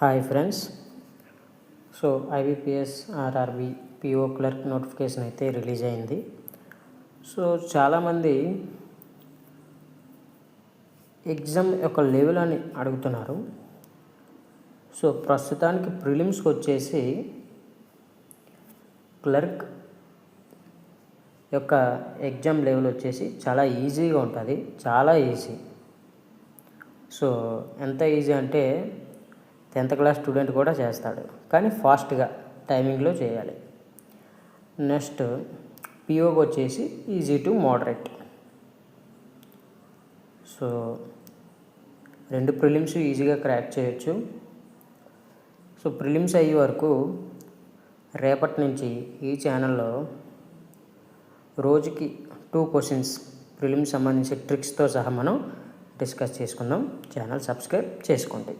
Hi friends. So IBPS RRB PO clerk notification అయితే release అయింది. So చాలామంది exam యొక్క లెవెల్ అని అడుగుతున్నారు. సో ప్రస్తుతానికి ప్రిలిమ్స్కి వచ్చేసి క్లర్క్ యొక్క ఎగ్జామ్ లెవెల్ వచ్చేసి చాలా ఈజీగా ఉంటుంది, చాలా ఈజీ. సో ఎంత ఈజీ అంటే 10th క్లాస్ స్టూడెంట్ కూడా చేస్తాడు, కానీ ఫాస్ట్గా టైమింగ్లో చేయాలి. నెక్స్ట్ పిఓకి వచ్చేసి easy to moderate. So 2 prelims ఈజీగా క్రాక్ చేయొచ్చు. సో ప్రిలిమ్స్ అయ్యే వరకు రేపటి నుంచి ఈ ఛానల్లో రోజుకి 2 క్వశ్చన్స్ ప్రిలిమ్స్ సంబంధించి ట్రిక్స్తో సహా మనం డిస్కస్ చేసుకుందాం. ఛానల్ సబ్స్క్రైబ్ చేసుకోండి.